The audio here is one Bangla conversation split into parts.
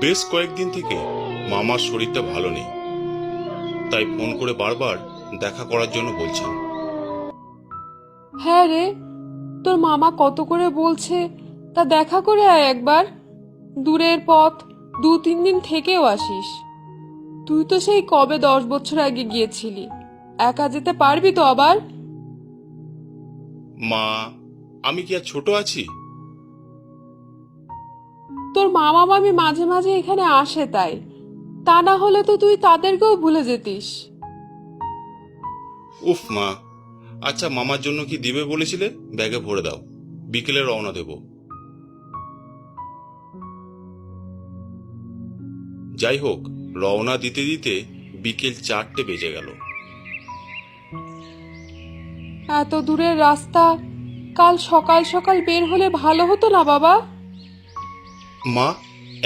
বেশ কয়েকদিন থেকে মামার শরীরটা ভালো নেই, তাই ফোন করে বারবার দেখা করার জন্য বলছেন। হ্যাঁ রে, তোর মামা কত করে বলছে, তা দেখা করে আয় একবার। দূরের পথ, 2-3 দিন থেকেও আসিস। তুই তো সেই কবে 10 বছর আগে গিয়েছিলি, একা যেতে পারবি তো আবার? মা, আমি কি আর ছোট আছি? তোর মামা মামি মাঝে মাঝে এখানে আসে, তাই তা না হলে তো তুই তাদেরকেও ভুলে যেতিস। উফ মা, আচ্ছা মামার জন্য কি দিবে বলেছিলে? ব্যাগে ভরে দাও, বিকেলে রওনা দেব। যাই হোক, রওনা দিতে দিতে বিকেল 4টে বেজে গেল। এত দূরের রাস্তা, কাল সকাল সকাল বের হলে ভালো হতো না বাবা? মা,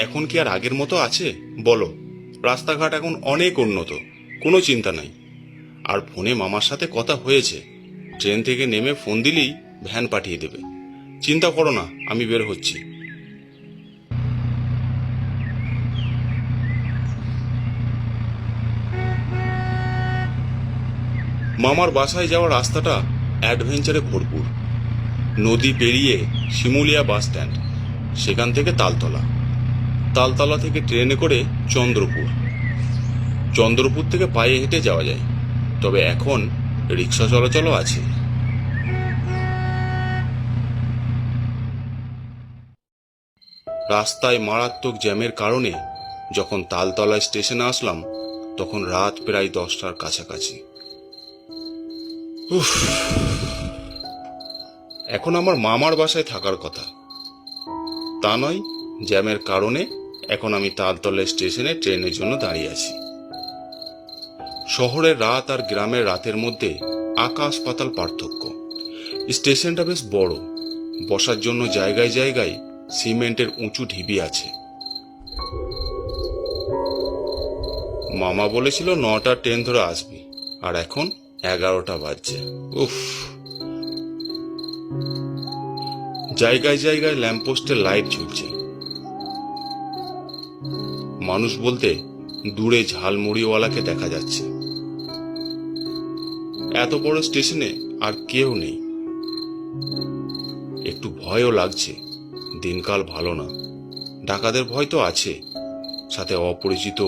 এখন কি আর আগের মতো আছে বলো? রাস্তাঘাট এখন অনেক উন্নত, কোনো চিন্তা নাই। আর ফোনে মামার সাথে কথা হয়েছে, ট্রেন থেকে নেমে ফোন দিলেই ভ্যান পাঠিয়ে দেবে। চিন্তা করো না, আমি বের হচ্ছি। মামার বাসায় যাওয়ার রাস্তাটা অ্যাডভেঞ্চারে ভরপুর। নদী পেরিয়ে শিমুলিয়া বাস স্ট্যান্ড, সেখান থেকে তালতলা, তালতলা থেকে ট্রেনে করে চন্দ্রপুর, চন্দ্রপুর থেকে পায়ে হেঁটে যাওয়া যায়, তবে এখন রিক্সা চলাচলও আছে। রাস্তায় মারাত্মক জ্যামের কারণে যখন তালতলা স্টেশনে আসলাম, তখন রাত প্রায় 10টার কাছাকাছি। উফ, এখন আমার মামার বাসায় থাকার কথা, তা নয়, জ্যামের কারণে এখন আমি তালতলা স্টেশনে ট্রেনের জন্য দাঁড়িয়ে আছি। শহরের রাত আর গ্রামের রাতের মধ্যে আকাশ পাতাল পার্থক্য। স্টেশনটা বেশ বড়, বসার জন্য জায়গায় জায়গায় সিমেন্টের উঁচু ঢিবি আছে। মামা বলেছিল 9টার ট্রেন ধরে আসবি, আর এখন 11টা বাজছে। উফ, জায়গায় জায়গায় ল্যাম্পপোস্টের লাইট ঝুলছে। মানুষ বলতে দূরে ঝালমুড়িওয়ালাকে দেখা যাচ্ছে। এত বড় স্টেশনে আর কেউ নেই। একটু ভয়ও লাগছে, দিনকাল ভালো না। ডাকাতের ভয় তো আছে, সাথে অপরিচিত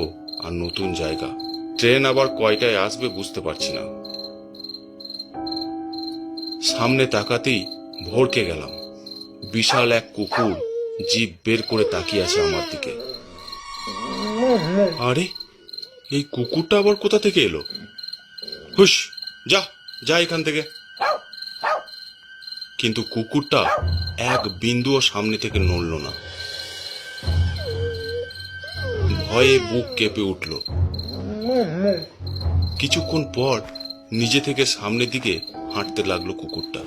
আর নতুন জায়গা। ট্রেন আবার কয়টায় আসবে বুঝতে পারছি না। সামনে তাকাতেই ভড়কে গেলাম। বিশাল এক কুকুর জিভ বের করে তাকিয়ে আছে আমার দিকে। আরে, এই কুকুরটা আবার কোথা থেকে এলো? হুশ, যা যা এখান থেকে। কিন্তু কুকুরটা এক বিন্দুও সামনে থেকে নড়ল না। ভয়ে বুক কেঁপে উঠল। কিছুক্ষণ পর নিজে থেকে সামনের দিকে হাঁটতে লাগলো কুকুরটা।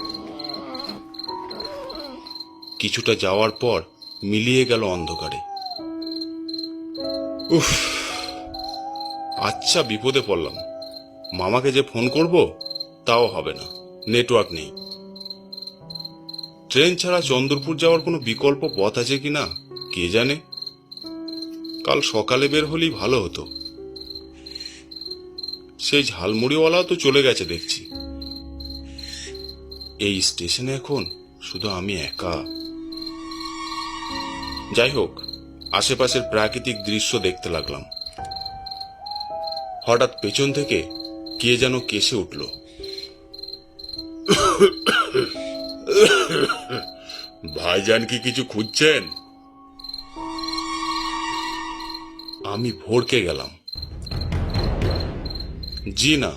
কিছুটা যাওয়ার পর মিলিয়ে গেল অন্ধকারে। উফ, আচ্ছা বিপদে পড়লাম। মামাকে যে ফোন করব তাও হবে না, নেটওয়ার্ক নেই। ট্রেন ছাড়া চন্দ্রপুর যাওয়ার কোনো বিকল্প পথ আছে কিনা কে জানে। কাল সকালে বের হলেই ভালো হতো। সেই ঝালমুড়িওয়ালাও তো চলে গেছে দেখছি। এই স্টেশনে এখন শুধু আমি একা। যাই হোক, আশেপাশের প্রাকৃতিক দৃশ্য দেখতে লাগলাম। হঠাৎ পেছন থেকে কে যেন কেসে উঠল। ভাইজান কি কিছু খুঁজছেন? আমি ভড়কে গেলাম। জি না,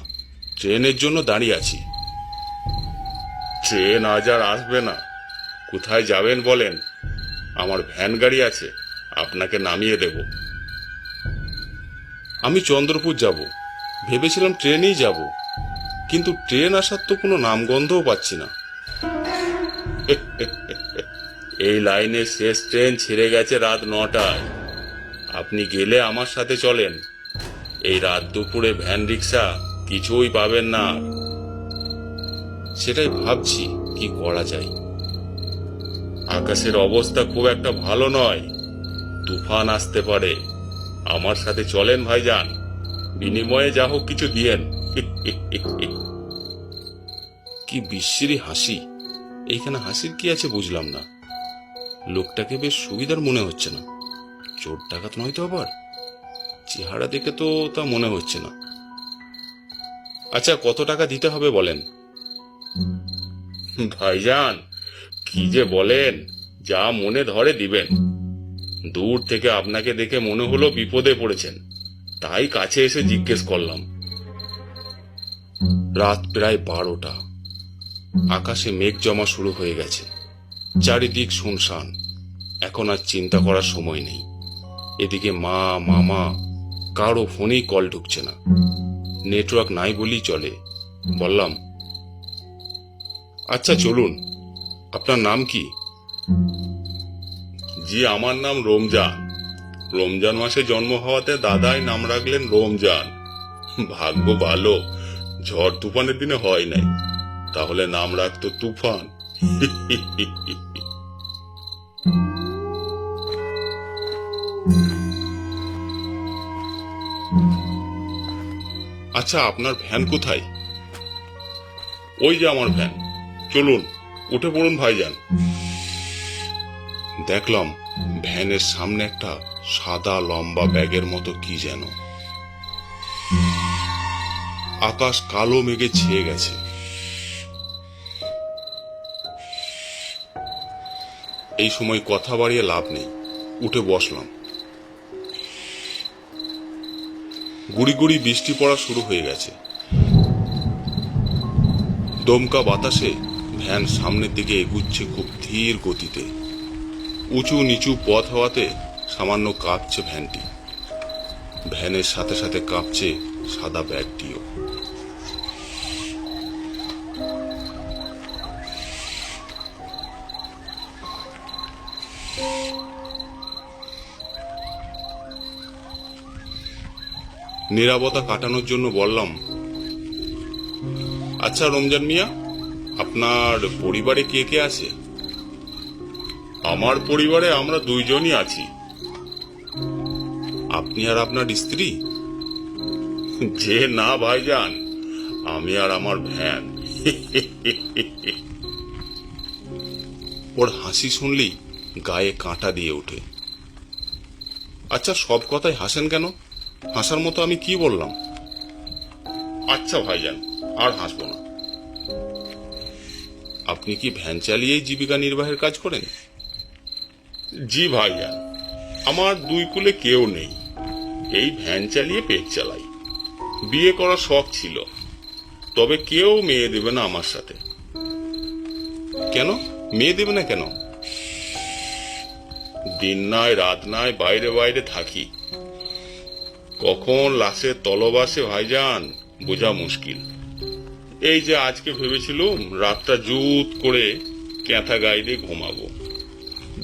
ট্রেনের জন্য দাঁড়িয়ে আছি। ট্রেন আজ আর আসবে না। কোথায় যাবেন বলেন? আমার ভ্যান গাড়ি আছে, আপনাকে নামিয়ে দেব। আমি চন্দ্রপুর যাব ভেবেছিলাম, ট্রেনেই যাব, কিন্তু ট্রেন আসার তো কোনো নামগন্ধও পাচ্ছি না। এই লাইনের শেষ ট্রেন ছেড়ে গেছে রাত 9টায়। আপনি গেলে আমার সাথে চলেন। এই রাত দুপুরে ভ্যান রিক্সা কিছুই পাবেন না। সেটাই ভাবছি কি করা যায়। আকাশের অবস্থা খুব একটা ভালো নয়। তুফান আসতে পারে। আমার সাথে চলেন ভাইজান, বিনিময়ে যা হোক কিছু দিয়েন। কি বিস্মিরি হাসি! এইখানে হাসির কি আছে বুঝলাম না। লোকটাকে বেশ সুবিধার মনে হচ্ছে না। চোর ডাকাত নয় তো আবার? চেহারা দেখে তো তা মনে হচ্ছে না। আচ্ছা, কত টাকা দিতে হবে বলেন? ভাইজান, কি যে বলেন, যা মনে ধরে দিবেন। দূর থেকে আপনাকে দেখে মনে হলো বিপদে পড়েছেন, তাই কাছে এসে জিজ্ঞেস করলাম। রাত প্রায় 12টা। আকাশে মেঘ জমা শুরু হয়ে গেছে। চারিদিক শুনশান। এখন আর চিন্তা করার সময় নেই। এদিকে মা, মামা কারো ফোনেই কল ঢুকছে না। নেটওয়ার্ক নাই বলেই চলে। বললাম, আচ্ছা চলুন, আপনার নাম কি? জি, আমার নাম রমজান। রমজান মাসে জন্ম হওয়াতে দাদাই নাম রাখলেন রমজান। ভাগ্য ভালো, ঝড় তুফানের দিনে হয় নাই, তাহলে নাম রাখতো তুফান। আচ্ছা, আপনার ভ্যান কোথায়? ওই যে আমার ভ্যান, চলুন উঠে পড়ুন ভাইজান। দেখলাম ভ্যানের সামনে একটা সাদা লম্বা ব্যাগের মতো কি যেন। আকাশ কালো মেঘে ছেয়ে গেছে। এই সময় কথা বাড়িয়ে লাভ নেই, উঠে বসলাম। গুড়ি গুড়ি বৃষ্টি পড়া শুরু হয়ে গেছে। দমকা বাতাসে ভ্যান সামনের দিকে এগুচ্ছে খুব ধীর গতিতে। উঁচু নিচু পথ হওয়াতে সামান্য কাঁপছে ভ্যানটি। ভ্যানের সাথে সাথে কাঁপছে সাদা ব্যাগটিও। নীরবতা কাটানোর জন্য বললাম, আচ্ছা রমজান মিয়া, আপনার পরিবারে কে কে আছে? আমার পরিবারে আমরা দুইজনই আছি। আপনি আর আপনার স্ত্রী? যে না ভাইজান, আমি আর আমার ভ্যান। ওর হাসি শুনলেই গায়ে কাঁটা দিয়ে ওঠে। আচ্ছা, সব কথায় হাসেন কেন? হাসার মতো আমি কি বললাম? আচ্ছা ভাইজান, আর হাসবো না। আপনি কি ভ্যান চালিয়েই জীবিকা নির্বাহের কাজ করেন? জি ভাইজান, আমার দুই কুলে কেউ নেই, এই ভ্যান চালিয়ে পেট চালাই। বিয়ে করার শখ ছিল, তবে কেউ মেয়ে দেবে না আমার সাথে। কেন মেয়ে দেবে না কেন? দিন নাই রাত নাই বাইরে বাইরে থাকি, কখন লাশের তলব আসে ভাইজান বোঝা মুশকিল। এই যে আজকে ভেবেছিলুম রাতটা জুত করে ক্যাঁথা গায়ে দিয়ে ঘুমাবো।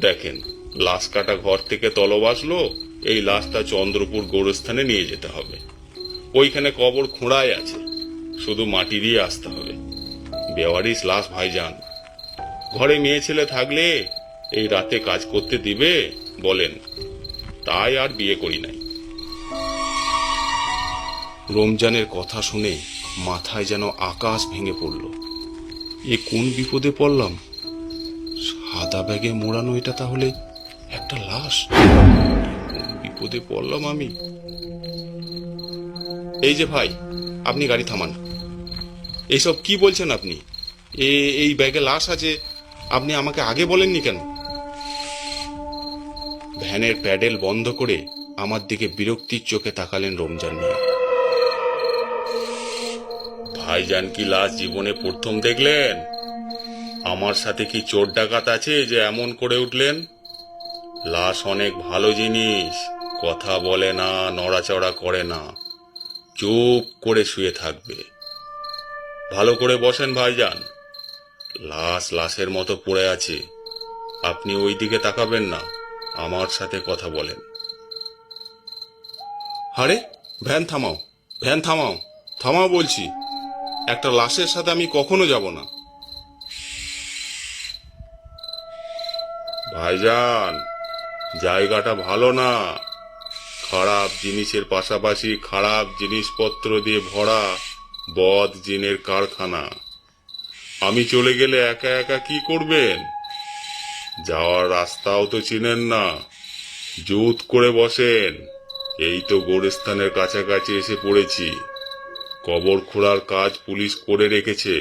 দেখেন, লাশ কাটা ঘর থেকে তলব আসলো, এই লাশটা চন্দ্রপুর গোরস্থানে নিয়ে যেতে হবে। ওইখানে কবর খোঁড়াই আছে, শুধু মাটি দিয়ে আসতে হবে। বেওয়ারিশ লাশ ভাইজান, ঘরে মেয়ে ছেলে থাকলে এই রাতে কাজ করতে দিবে বলেন? তাই আর বিয়ে করি নাই। রমজানের কথা শুনে মাথায় যেন আকাশ ভেঙে পড়ল। এ কোন বিপদে পড়লাম? সাদা ব্যাগে মোড়ানো এটা তাহলে একটা লাশ। কোন বিপদে পড়লাম আমি? এই যে ভাই, আপনি গাড়ি থামান। এইসব কি বলছেন আপনি? এই ব্যাগে লাশ আছে, আপনি আমাকে আগে বলেননি কেন? ভ্যানের প্যাডেল বন্ধ করে আমার দিকে বিরক্তির চোখে তাকালেন রমজান মিয়া। ভাইজান কি লাশ জীবনে প্রথম দেখলেন? আমার সাথে কি চোর ডাকাত আছে যে এমন করে উঠলেন? লাশ অনেক ভালো জিনিস, কথা বলে না, নড়াচড়া করে না, চুপ করে শুয়ে থাকবে। ভালো করে বসেন ভাইজান, লাশ লাশের মতো পড়ে আছে, আপনি ওই দিকে তাকাবেন না, আমার সাথে কথা বলেন। আরে ভ্যান থামাও, ভ্যান থামাও, থামাও বলছি। একটা লাশের সাথে আমি কখনো যাব না। ভাইজান, জায়গাটা ভালো না, খারাপ জিনিসের পাশাপাশি খারাপ জিনিসপত্র দিয়ে ভরা বদ জিনের কারখানা। আমি চলে গেলে একা একা কি করবেন? যাওয়ার রাস্তাও তো চিনেন না, জুত করে বসেন। এই তো গোরস্থানের কাছাকাছি এসে পড়েছি। কবর খোঁড়ার কাজ পুলিশ করে রেখেছে,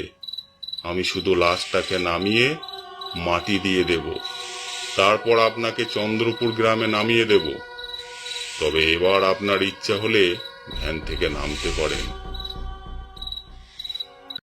আমি শুধু লাশটাকে নামিয়ে মাটি দিয়ে দেব, তারপর আপনাকে চন্দ্রপুর গ্রামে নামিয়ে দেব। তবে এবার আপনার ইচ্ছা হলে ভ্যান থেকে নামতে পারেন।